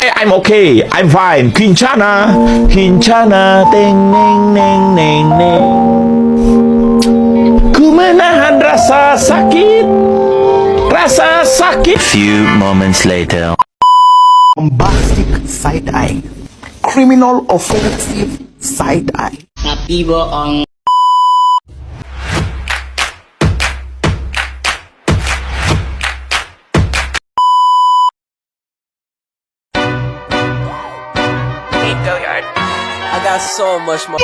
I'm okay, I'm fine. Kincana, Kincana, teng neng neng neng neng. Ku menahan rasa sakit, rasa sakit. Few moments later. Bombastic side-eye, criminal offensive side-eye. Tapi bohong. I got so much more.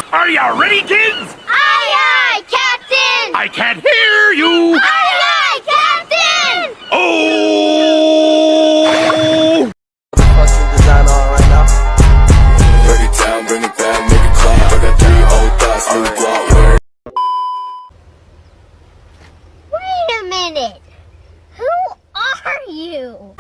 Are you ready, kids? Aye, aye, Captain! I can't hear you. Aye, aye, Captain! Oh! Fucking design on right now. Break it down, bring it back, make it clap. I got 3 old thoughts, new guap, word. Wait a minute! Who are you?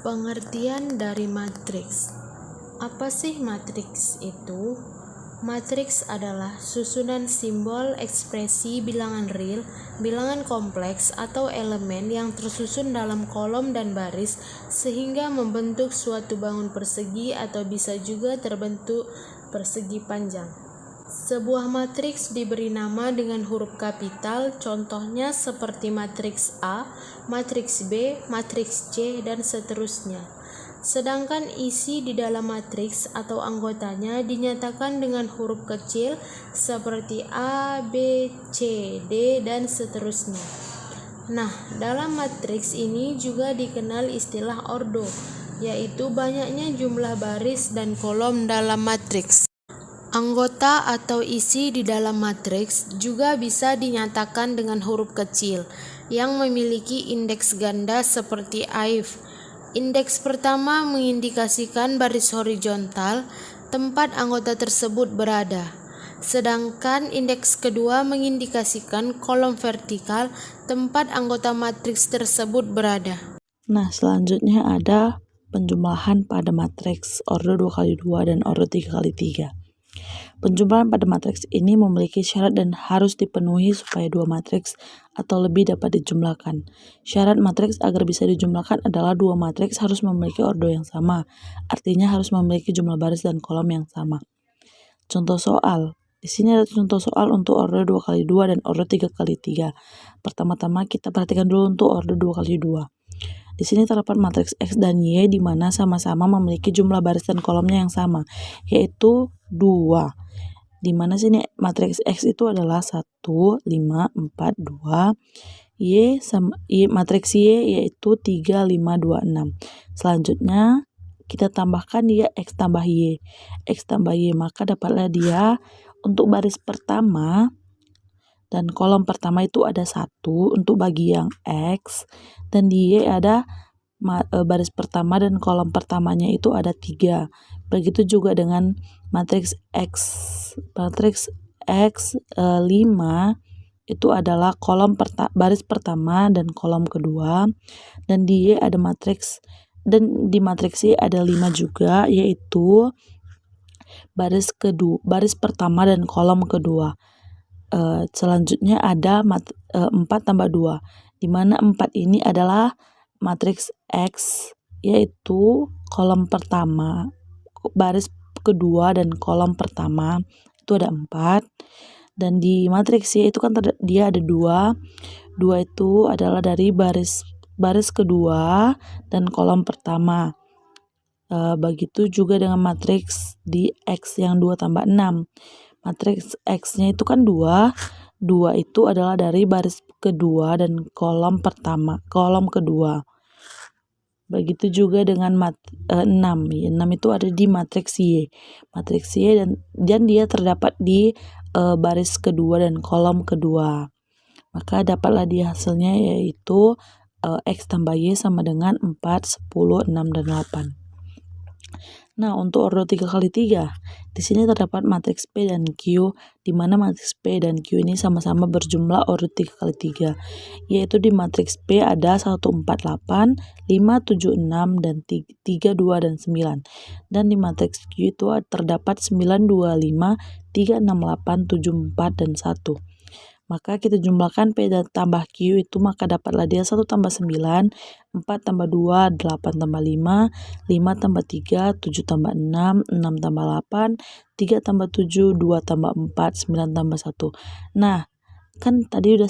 Pengertian dari matriks. Apa sih matriks itu? Matriks adalah susunan simbol, ekspresi, bilangan real, bilangan kompleks, atau elemen yang tersusun dalam kolom dan baris sehingga membentuk suatu bangun persegi atau bisa juga terbentuk persegi panjang. Sebuah matriks diberi nama dengan huruf kapital, contohnya seperti matriks A, matriks B, matriks C, dan seterusnya. Sedangkan isi di dalam matriks atau anggotanya dinyatakan dengan huruf kecil seperti A, B, C, D, dan seterusnya. Nah, dalam matriks ini juga dikenal istilah ordo, yaitu banyaknya jumlah baris dan kolom dalam matriks. Anggota atau isi di dalam matriks juga bisa dinyatakan dengan huruf kecil yang memiliki indeks ganda seperti if. Indeks pertama mengindikasikan baris horizontal tempat anggota tersebut berada, sedangkan indeks kedua mengindikasikan kolom vertikal tempat anggota matriks tersebut berada. Nah, selanjutnya ada penjumlahan pada matriks ordo 2x2 dan ordo 3x3. Penjumlahan pada matriks ini memiliki syarat dan harus dipenuhi supaya dua matriks atau lebih dapat dijumlahkan. Syarat matriks agar bisa dijumlahkan adalah dua matriks harus memiliki ordo yang sama, artinya harus memiliki jumlah baris dan kolom yang sama. Contoh soal. Di sini ada contoh soal untuk ordo 2x2 dan ordo 3x3. Pertama-tama kita perhatikan dulu untuk ordo 2x2. Di sini terdapat matriks X dan Y di mana sama-sama memiliki jumlah baris dan kolomnya yang sama, yaitu 2. Di mana sini matriks X itu adalah 1, 5, 4, 2. Matriks Y yaitu 3, 5, 2, 6. Selanjutnya kita tambahkan dia X tambah Y. X tambah Y, maka dapatlah dia untuk baris pertama dan kolom pertama itu ada 1 untuk bagi yang X, dan di Y ada baris pertama dan kolom pertamanya itu ada 3. Begitu juga dengan matriks X. Matriks X 5 itu adalah baris pertama dan kolom kedua, dan di Y ada matriks, dan di matriks Y ada 5 juga, yaitu baris pertama dan kolom kedua. Selanjutnya ada 4 tambah 2, di mana 4 ini adalah matriks X, yaitu kolom pertama, baris kedua dan kolom pertama itu ada 4, dan di matriks Y itu kan dia ada 2 itu adalah dari baris kedua dan kolom pertama. Begitu juga dengan matriks di X yang 2 tambah 6. Matriks X-nya itu kan 2 itu adalah dari baris kedua dan kolom kedua. Begitu juga dengan 6. 6 itu ada di matriks Y. Matriks Y dan dia terdapat di baris kedua dan kolom kedua. Maka dapatlah dia hasilnya yaitu X tambah Y sama dengan 4, 10, 6, dan 8. Nah, untuk ordo 3 kali 3, di sini terdapat matriks P dan Q, di mana matriks P dan Q ini sama-sama berjumlah ordo 3 kali 3, yaitu di matriks P ada 1, 4, 8, 5, 7, 6, dan 3, 2, dan 9. Dan di matriks Q itu terdapat 9, 2, 5, 3, 6, 8, 7, 4, dan 1. Maka kita jumlahkan P dan tambah Q itu, maka dapatlah dia 1 tambah 9, 4 tambah 2, 8 tambah 5, 5 tambah 3, 7 tambah 6, 6 tambah 8, 3 tambah 7, 2 tambah 4, 9 tambah 1. Nah, kan tadi udah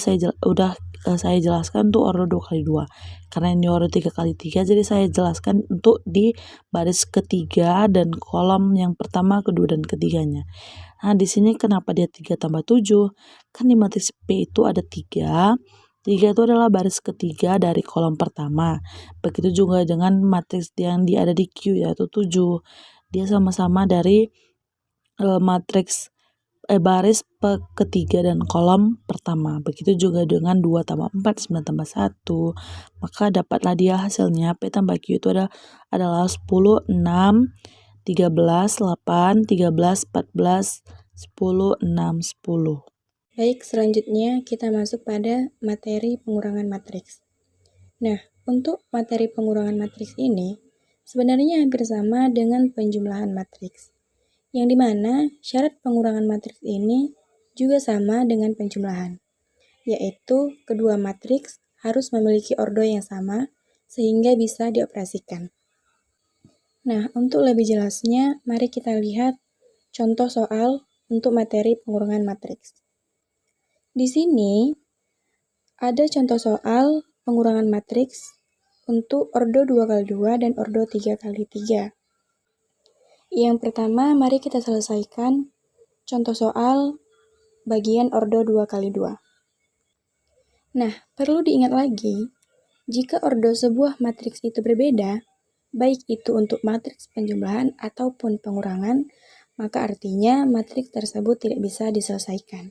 saya jelaskan untuk ordo 2 kali 2. Karena ini ordo 3 kali 3, jadi saya jelaskan untuk di baris ketiga dan kolom yang pertama, kedua, dan ketiganya. Nah, di sini kenapa dia 3 tambah 7? Kan di matriks P itu ada 3. 3 itu adalah baris ketiga dari kolom pertama. Begitu juga dengan matriks yang ada di Q yaitu 7. Dia sama-sama dari baris ketiga dan kolom pertama. Begitu juga dengan 2 tambah 4, 9 tambah 1. Maka dapatlah dia hasilnya P tambah Q itu adalah 10, 6, 13, 8, 13, 14, 10, 6, 10. Baik, selanjutnya kita masuk pada materi pengurangan matriks. Nah, untuk materi pengurangan matriks ini sebenarnya hampir sama dengan penjumlahan matriks, yang dimana syarat pengurangan matriks ini juga sama dengan penjumlahan, yaitu kedua matriks harus memiliki ordo yang sama sehingga bisa dioperasikan. Nah, untuk lebih jelasnya, mari kita lihat contoh soal untuk materi pengurangan matriks. Di sini ada contoh soal pengurangan matriks untuk ordo 2 kali 2 dan ordo 3 kali 3. Yang pertama, mari kita selesaikan contoh soal bagian ordo 2 kali 2. Nah, perlu diingat lagi, jika ordo sebuah matriks itu berbeda, baik itu untuk matriks penjumlahan ataupun pengurangan, maka artinya matriks tersebut tidak bisa diselesaikan.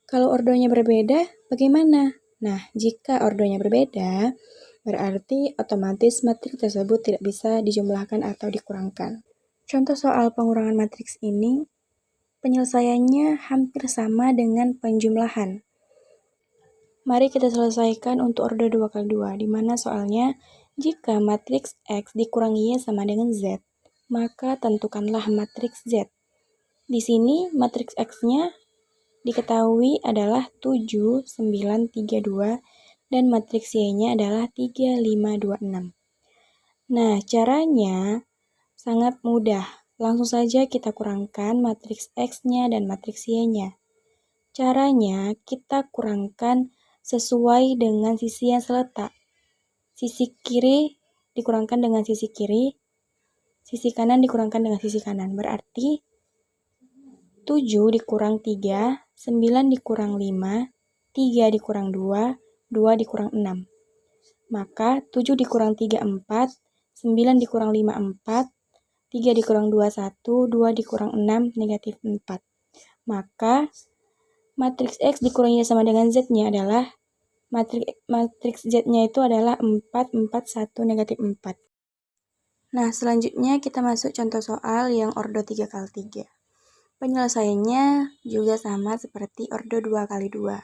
Kalau ordonya berbeda, bagaimana? Nah, jika ordonya berbeda, berarti otomatis matriks tersebut tidak bisa dijumlahkan atau dikurangkan. Contoh soal pengurangan matriks ini, penyelesaiannya hampir sama dengan penjumlahan. Mari kita selesaikan untuk ordo 2 kali 2, di mana soalnya jika matriks X dikurangi Y sama dengan Z, maka tentukanlah matriks Z. Di sini matriks X-nya diketahui adalah 7, 9, 3, 2, dan matriks Y-nya adalah 3, 5, 2, 6. Nah, caranya sangat mudah. Langsung saja kita kurangkan matriks X-nya dan matriks Y-nya. Caranya kita kurangkan sesuai dengan sisi yang seletak. Sisi kiri dikurangkan dengan sisi kiri, sisi kanan dikurangkan dengan sisi kanan. Berarti 7 dikurang 3, 9 dikurang 5, 3 dikurang 2, 2 dikurang 6. Maka 7 dikurang 3, 4, 9 dikurang 5, 4, 3 dikurang 2, 1, 2 dikurang 6, negatif 4. Maka matriks X dikurang Y sama dengan Z-nya adalah matriks Z-nya itu adalah 4, 4, 1, negatif 4. Nah, selanjutnya kita masuk contoh soal yang ordo 3 kali 3. Penyelesaiannya juga sama seperti ordo 2 kali 2.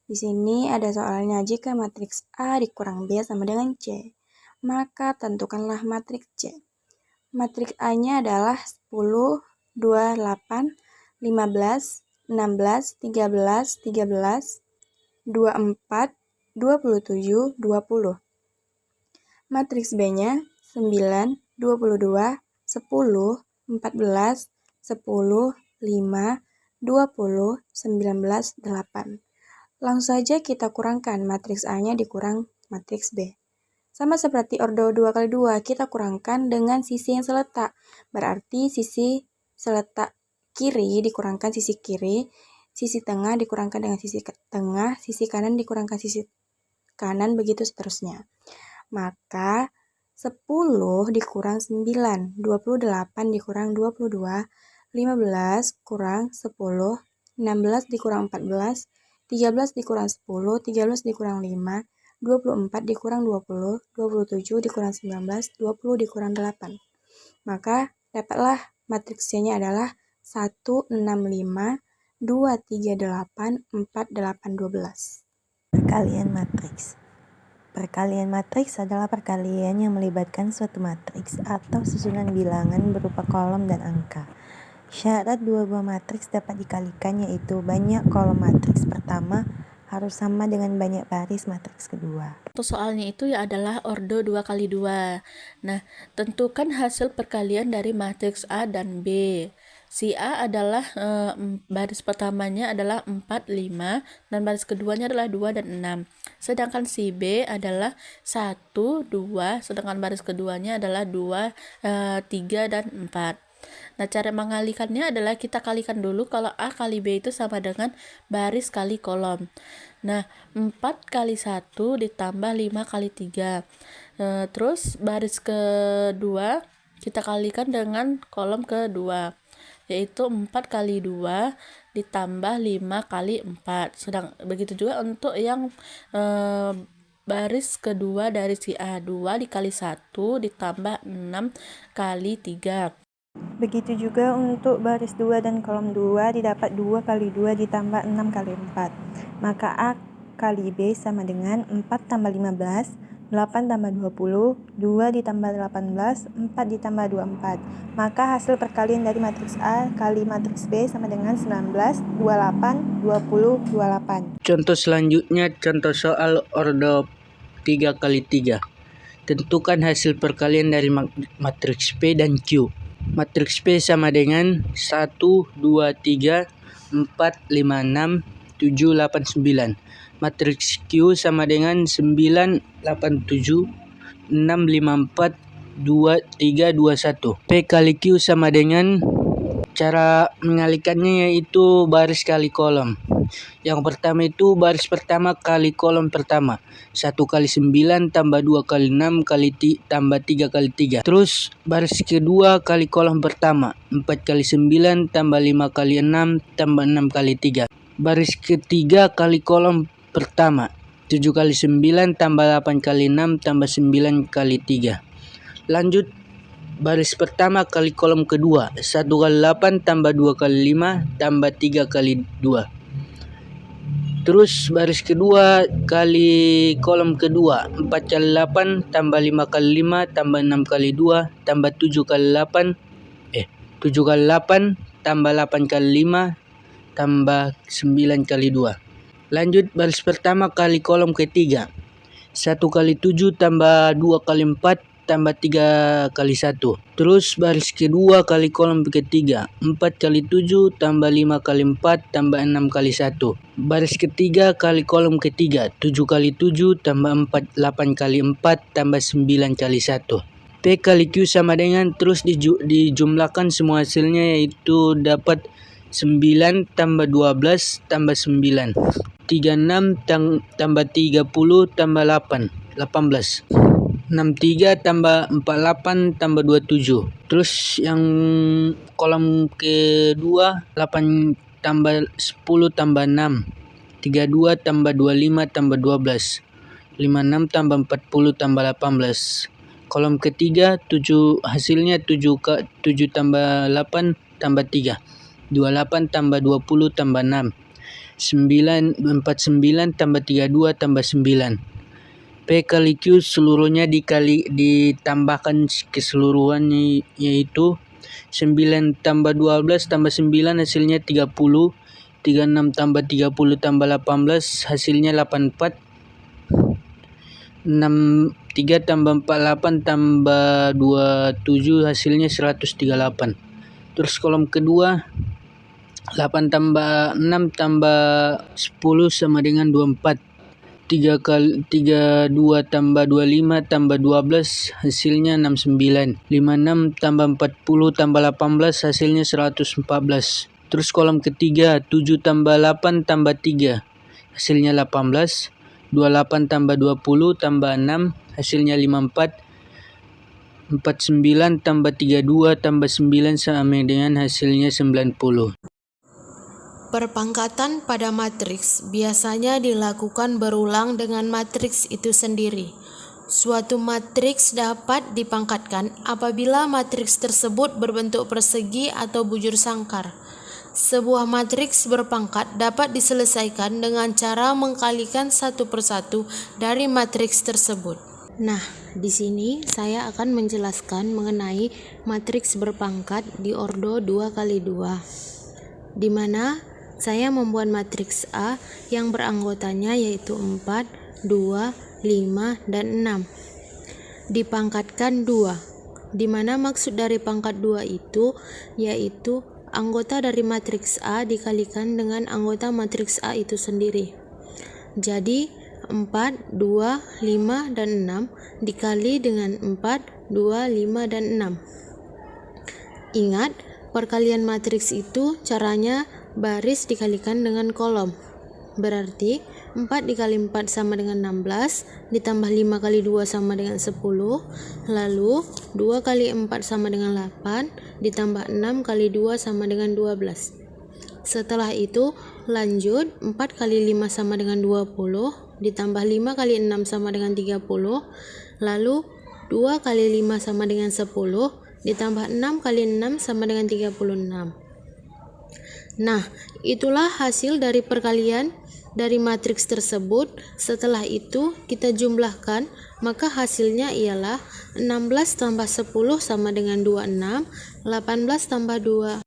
Di sini ada soalnya jika matriks A dikurang B sama dengan C, maka tentukanlah matriks C. Matriks A-nya adalah 10, 2, 8, 15, 16, 13, 13, 24, 27, 20. Matriks B-nya 9, 22, 10, 14, 10, 5, 20, 19, 8. Langsung saja kita kurangkan matriks A-nya dikurang matriks B. Sama seperti ordo 2 kali 2, kita kurangkan dengan sisi yang seletak. Berarti sisi seletak kiri dikurangkan sisi kiri, sisi tengah dikurangkan dengan sisi tengah, sisi kanan dikurangkan sisi kanan, begitu seterusnya. Maka 10 dikurang 9, 28 dikurang 22, 15 kurang 10, 16 dikurang 14, 13 dikurang 10, 13 dikurang 5, 24 dikurang 20, 27 dikurang 19, 20 dikurang 8. Maka dapatlah matriks C-nya adalah 1, 6, 5, 2, 3, 8, 4, 8, 12. Perkalian matriks. Perkalian matriks adalah perkalian yang melibatkan suatu matriks atau susunan bilangan berupa kolom dan angka. Syarat dua buah matriks dapat dikalikan yaitu banyak kolom matriks pertama harus sama dengan banyak baris matriks kedua. Untuk soalnya itu ya adalah ordo 2 kali 2. Nah, tentukan hasil perkalian dari matriks A dan B. Si A adalah baris pertamanya adalah 4, 5, dan baris keduanya adalah 2 dan 6. Sedangkan si B adalah 1, 2, sedangkan baris keduanya adalah 2, 3, dan 4. Nah, cara mengalikannya adalah kita kalikan dulu kalau A kali B itu sama dengan baris kali kolom. Nah, 4 kali 1 ditambah 5 kali 3. Terus baris kedua kita kalikan dengan kolom kedua, yaitu 4 kali 2 ditambah 5 kali 4. Sedang begitu juga untuk yang baris kedua dari si A, 2 dikali 1 ditambah 6 kali 3. Begitu juga untuk baris 2 dan kolom 2 didapat 2 kali 2 ditambah 6 kali 4. Maka A kali B sama dengan 4 tambah 15, 8 tambah 20, 2 ditambah 18, 4 ditambah 24. Maka hasil perkalian dari matriks A kali matriks B sama dengan 19, 28, 20, 28. Contoh selanjutnya, contoh soal ordo 3 kali 3. Tentukan hasil perkalian dari matriks P dan Q. Matriks P sama dengan 1, 2, 3, 4, 5, 6, 7, 8, 9. Matriks Q sama dengan 9, 8, 7, 6, 5, 4, 2, 3, 2, 1. P kali Q sama dengan, cara mengalikannya yaitu baris kali kolom. Yang pertama itu baris pertama kali kolom pertama. 1 kali 9 tambah 2 kali 6 tambah 3 kali 3. Terus baris kedua kali kolom pertama. 4 kali 9 tambah 5 kali 6 tambah 6 kali 3. Baris ketiga kali kolom pertama. 7 kali 9 tambah 8 kali 6 tambah 9 kali 3. Lanjut baris pertama kali kolom kedua. 1 kali 8 tambah 2 kali 5 tambah 3 kali 2. Terus baris kedua kali kolom kedua. 4 kali 8 tambah 5 kali 5 tambah 6 kali 2 tambah 7 kali 8 7 kali 8 tambah 8 kali 5 tambah 9 kali 2. Lanjut baris pertama kali kolom ketiga. 1 kali 7 tambah 2 kali 4 tambah 3 kali 1. Terus baris kedua kali kolom ketiga. 4 kali 7 tambah 5 kali 4 tambah 6 kali 1. Baris ketiga kali kolom ketiga. 7 kali 7 tambah 4, 8 kali 4 tambah 9 kali 1. P kali Q sama dengan, terus dijumlahkan semua hasilnya yaitu dapat 9 tambah 12 tambah 9. 36 tambah 30 tambah 8, 18. 63 tambah 48 tambah 27. Terus yang kolom kedua 8 tambah 10 tambah 6. 32 tambah 25 tambah 12. 56 tambah 40 tambah 18. Kolom ketiga 7 hasilnya 7 tambah 8 tambah 3. 28 tambah 20 tambah 6. 49 tambah 32 tambah 9. P kali Q seluruhnya ditambahkan keseluruhannya yaitu 9 tambah 12 tambah 9 hasilnya 30. 36 tambah 30 tambah 18 hasilnya 84. 3 tambah 48 tambah 27 hasilnya 138. Terus kolom kedua 8 tambah 6 tambah 10 sama dengan 24. 32 tambah 25 tambah 12 hasilnya 69. 56 tambah 40 tambah 18 hasilnya 114. Terus kolom ketiga 7 tambah 8 tambah 3 hasilnya 18. 28 tambah 20 tambah 6 hasilnya 54. 49 tambah 32 tambah 9 sama dengan hasilnya 90. Perpangkatan pada matriks biasanya dilakukan berulang dengan matriks itu sendiri. Suatu matriks dapat dipangkatkan apabila matriks tersebut berbentuk persegi atau bujur sangkar. Sebuah matriks berpangkat dapat diselesaikan dengan cara mengkalikan satu persatu dari matriks tersebut. Nah, di sini saya akan menjelaskan mengenai matriks berpangkat di ordo 2x2, di mana saya membuat matriks A yang beranggotanya yaitu 4, 2, 5, dan 6. Dipangkatkan 2, di mana maksud dari pangkat 2 itu yaitu anggota dari matriks A dikalikan dengan anggota matriks A itu sendiri. Jadi 4, 2, 5, dan 6 dikali dengan 4, 2, 5, dan 6. Ingat, perkalian matriks itu caranya baris dikalikan dengan kolom. Berarti 4 dikali 4 sama dengan 16, ditambah 5 kali 2 sama dengan 10, lalu 2 kali 4 sama dengan 8, ditambah 6 kali 2 sama dengan 12. Setelah itu lanjut 4 kali 5 sama dengan 20, ditambah 5 kali 6 sama dengan 30, lalu 2 kali 5 sama dengan 10, ditambah 6 kali 6 sama dengan 36. Nah, itulah hasil dari perkalian dari matriks tersebut. Setelah itu kita jumlahkan, maka hasilnya ialah 16 tambah 10 sama dengan 26, 18 tambah 2.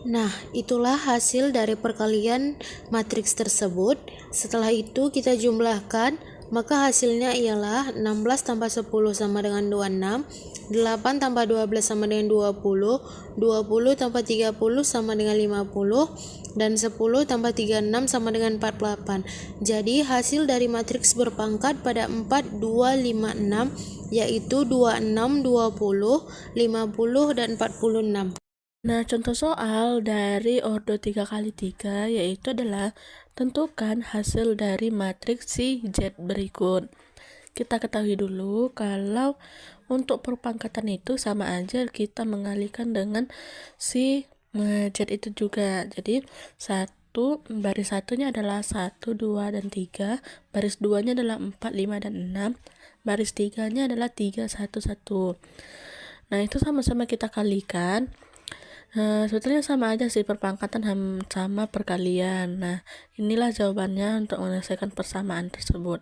Nah, itulah hasil dari perkalian matriks tersebut. Setelah itu kita jumlahkan, maka hasilnya ialah 16 tambah 10 sama dengan 26, 8 tambah 12 sama dengan 20, 20 tambah 30 sama dengan 50, dan 10 tambah 36 sama dengan 48. Jadi hasil dari matriks berpangkat pada 4, 2, 5, 6 yaitu 26, 20, 50, dan 46. Nah, contoh soal dari ordo 3x3 yaitu adalah tentukan hasil dari matriks si Z berikut. Kita ketahui dulu kalau untuk perpangkatan itu sama aja kita mengalihkan dengan si Z itu juga. Jadi baris satunya adalah 1, 2, dan 3, baris 2-nya adalah 4, 5, dan 6, baris 3-nya adalah 3, 1, 1. Nah, itu sama-sama kita kalikan. Sebetulnya sama aja sih, perpangkatan sama perkalian. Nah, inilah jawabannya untuk menyelesaikan persamaan tersebut.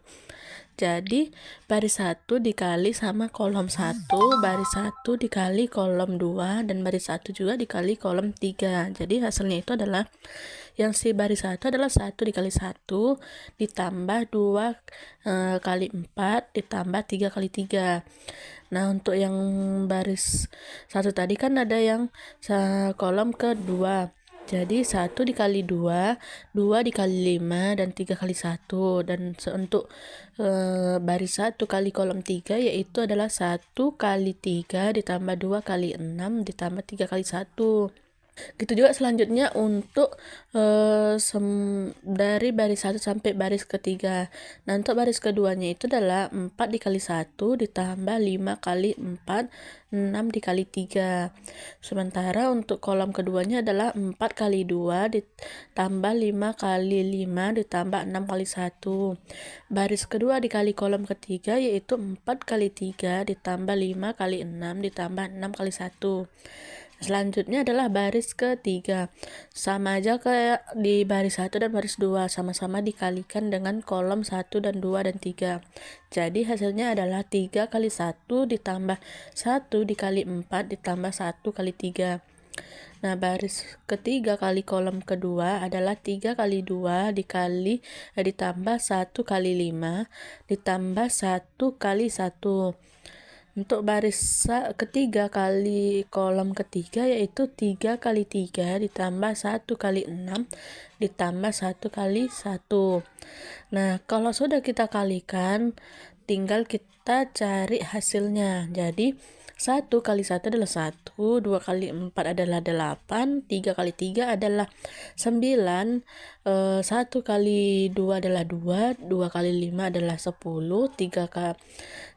Jadi baris 1 dikali sama kolom 1, baris 1 dikali kolom 2, dan baris 1 juga dikali kolom 3. Jadi hasilnya itu adalah yang si baris 1 adalah 1 dikali 1 ditambah 2 kali 4 ditambah 3 kali 3. Nah, untuk yang baris 1 tadi kan ada yang kolom kedua. Jadi 1 dikali 2, 2 dikali 5, dan 3 kali 1. Dan untuk baris 1 kali kolom 3 yaitu adalah 1 kali 3 ditambah 2 kali 6 ditambah 3 kali 1. Gitu juga selanjutnya untuk dari baris 1 sampai baris ketiga. Nah, untuk baris keduanya itu adalah 4 dikali 1 ditambah 5 kali 4, 6 dikali 3. Sementara untuk kolom keduanya adalah 4 kali 2 ditambah 5 kali 5 ditambah 6 kali 1. Baris kedua dikali kolom ketiga yaitu 4 kali 3 ditambah 5 kali 6 ditambah 6 kali 1. Selanjutnya adalah baris ketiga. Sama aja kayak di baris 1 dan baris 2, sama-sama dikalikan dengan kolom 1 dan 2 dan 3. Jadi hasilnya adalah 3 kali 1 ditambah 1 dikali 4 ditambah 1 kali 3. Nah, baris ketiga kali kolom kedua adalah 3 kali 2 ditambah 1 kali 5 ditambah 1 kali 1. Untuk baris ketiga kali kolom ketiga yaitu 3 kali 3 ditambah 1 kali 6 ditambah 1 kali 1. Nah, kalau sudah kita kalikan, tinggal kita cari hasilnya. Jadi 1 kali 1 adalah 1, 2 kali 4 adalah 8, 3 kali 3 adalah 9, 1 kali 2 adalah 2, 2 kali 5 adalah 10,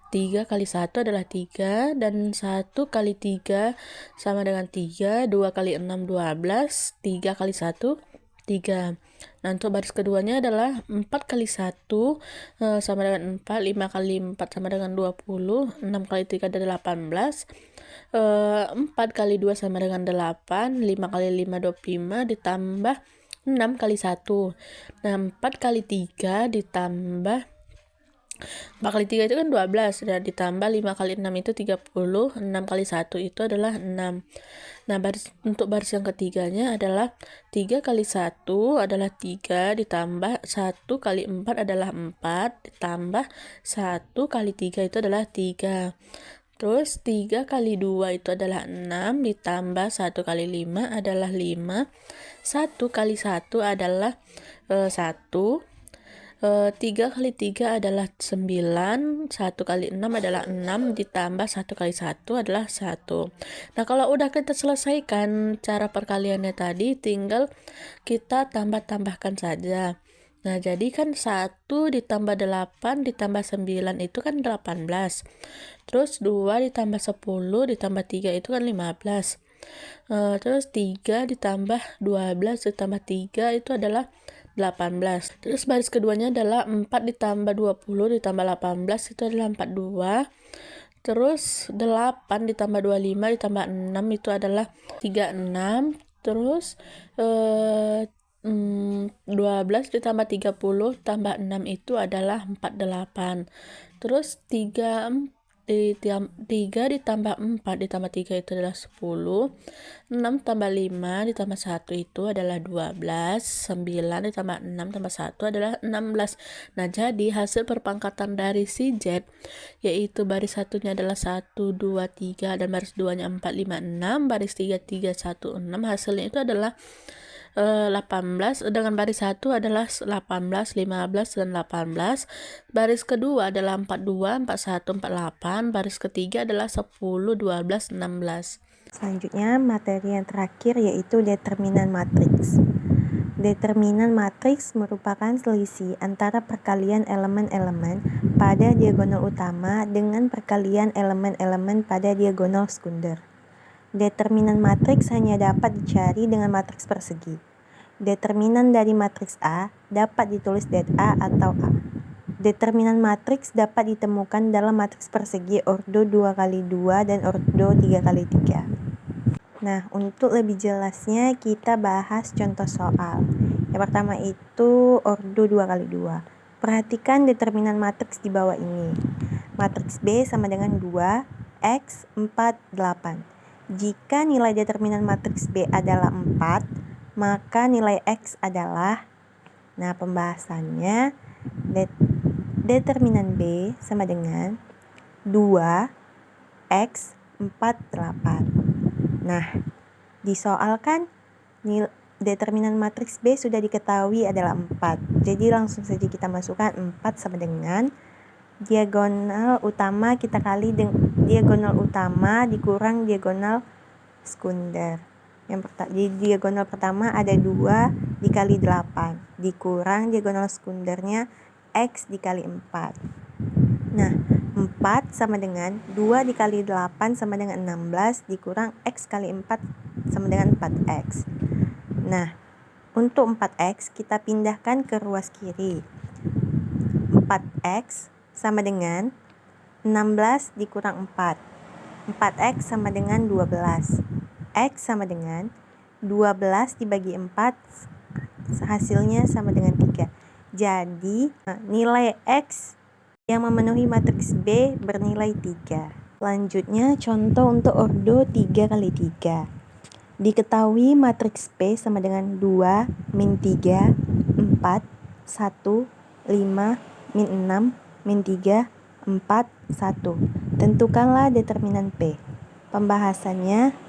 3 kali 1 adalah 3, dan 1 kali 3 sama dengan 3, 2 kali 6 12, 3 kali 1 3. Nah, untuk baris keduanya adalah 4 kali 1 sama dengan 4, 5 kali 4 sama dengan 20, 6 kali 3 adalah 18, 4 kali 2 sama dengan 8, 5 kali 5 25, ditambah 6 kali 1. Nah, 4 kali 3 ditambah 4 kali 3 itu kan 12, dan ditambah 5 kali 6 itu 30, 6 kali 1 itu adalah 6. Nah, untuk baris yang ketiganya adalah 3 kali 1 adalah 3, ditambah 1 kali 4 adalah 4, ditambah 1 kali 3 itu adalah 3. Terus 3 kali 2 itu adalah 6, ditambah 1 kali 5 adalah 5, 1 kali 1 adalah 1, 3 kali 3 adalah 9, 1 kali 6 adalah 6, ditambah 1 kali 1 adalah 1. Nah, kalau udah kita selesaikan cara perkaliannya tadi, tinggal kita tambah-tambahkan saja. Nah, jadi kan 1 ditambah 8 ditambah 9 itu kan 18. Terus 2 ditambah 10 ditambah 3 itu kan 15. Terus 3 ditambah 12 ditambah 3 itu adalah 18. Terus baris keduanya adalah 4 ditambah 20 ditambah 18 itu adalah 42. Terus 8 ditambah 25 ditambah 6 itu adalah 36. Terus 12 ditambah 30 tambah 6 itu adalah 48. Terus 3 ditambah 4 ditambah 3 itu adalah 10, 6 tambah 5 ditambah 1 itu adalah 12, 9 ditambah 6 tambah 1 adalah 16. Nah, jadi hasil perpangkatan dari si Z, yaitu baris satunya adalah 1, 2, 3, dan baris 2-nya 4, 5, 6, baris 3, 3, 1, 6, hasilnya itu adalah 18, dengan baris 1 adalah 18, 15, dan 18. Baris kedua adalah 42, 41, 48. Baris ketiga adalah 10, 12, 16. Selanjutnya, materi yang terakhir yaitu determinan matriks. Determinan matriks merupakan selisih antara perkalian elemen-elemen pada diagonal utama dengan perkalian elemen-elemen pada diagonal sekunder. Determinan matriks hanya dapat dicari dengan matriks persegi. Determinan dari matriks A dapat ditulis det A atau A. Determinan matriks dapat ditemukan dalam matriks persegi ordo 2x2 dan ordo 3x3. Nah, untuk lebih jelasnya kita bahas contoh soal. Yang pertama itu ordo 2x2. Perhatikan determinan matriks di bawah ini. Matriks B sama dengan 2, X, 4, 8. Jika nilai determinan matriks B adalah 4, maka nilai X adalah, nah pembahasannya, determinan B sama dengan 2, X, 4, 8. Nah, disoalkan determinan matriks B sudah diketahui adalah 4. Jadi langsung saja kita masukkan 4 sama dengan diagonal utama kita kali diagonal utama dikurang diagonal sekunder. Di diagonal pertama ada 2 dikali 8 dikurang diagonal sekundernya X dikali 4. Nah, 4 sama dengan 2 dikali 8 sama dengan 16 dikurang X kali 4 sama dengan 4X. Nah, untuk 4X kita pindahkan ke ruas kiri. 4X sama dengan 16 dikurang 4. 4X sama dengan 12. X sama dengan 12 dibagi 4, hasilnya sama dengan 3. Jadi, nilai X yang memenuhi matriks B bernilai 3. Selanjutnya, contoh untuk ordo 3x3. Diketahui matriks P sama dengan 2, min 3, 4, 1, 5, min 6, min 3, 4, 1. Tentukanlah determinan P. Pembahasannya,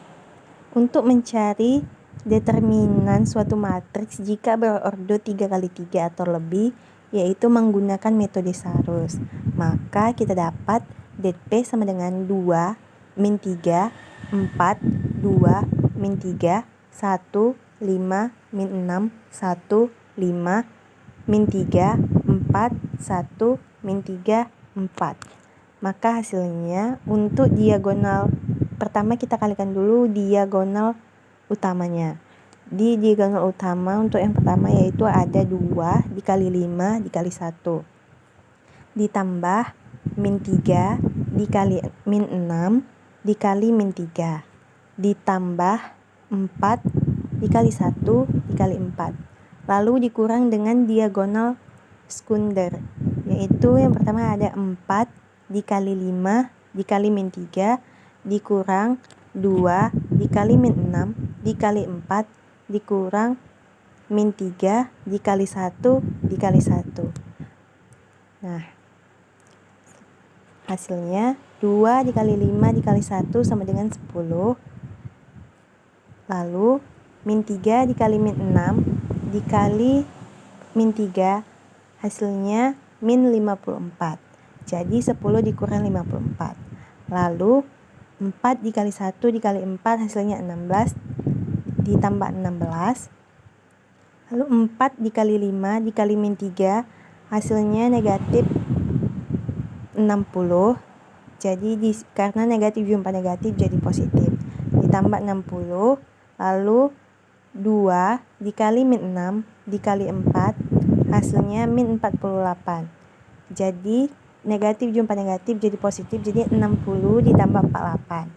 untuk mencari determinan suatu matriks jika berordo 3x3 atau lebih, yaitu menggunakan metode Sarus, maka kita dapat det P sama dengan 2, min 3, 4, 2, min 3, 1, 5, min 6, 1, 5, min 3, 4, 1, min 3, 4. maka hasilnya untuk diagonal pertama kita kalikan dulu diagonal utamanya. Di diagonal utama untuk yang pertama yaitu ada 2 dikali 5 dikali 1 ditambah min 3 dikali min 6 dikali min 3 ditambah 4 dikali 1 dikali 4, lalu dikurang dengan diagonal sekunder, yaitu yang pertama ada 4 dikali 5 dikali min 3 dikurang 2 dikali min 6 dikali 4 dikurang min 3 dikali 1 dikali 1. Nah, hasilnya 2 dikali 5 dikali 1 sama dengan 10. Lalu min 3 dikali min 6 dikali min 3 hasilnya min 54. Jadi 10 dikurang 54. Lalu 4 dikali 1 dikali 4 hasilnya 16 ditambah 16. Lalu 4 dikali 5 dikali min 3 hasilnya negatif 60. Jadi karena negatif jumpa negatif jadi positif. Ditambah 60. Lalu 2 dikali min 6 dikali 4 hasilnya min 48. Jadi negatif jumpa negatif jadi positif, jadi 60 ditambah 48.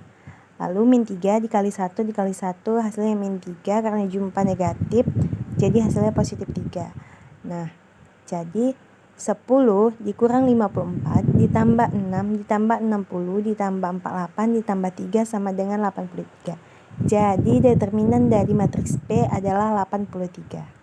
Lalu min 3 dikali 1 dikali 1 hasilnya min 3 karena jumpa negatif jadi hasilnya positif 3. Nah, jadi 10 dikurang 54 ditambah 6 ditambah 60 ditambah 48 ditambah 3 sama dengan 83. Jadi determinan dari matriks P adalah 83.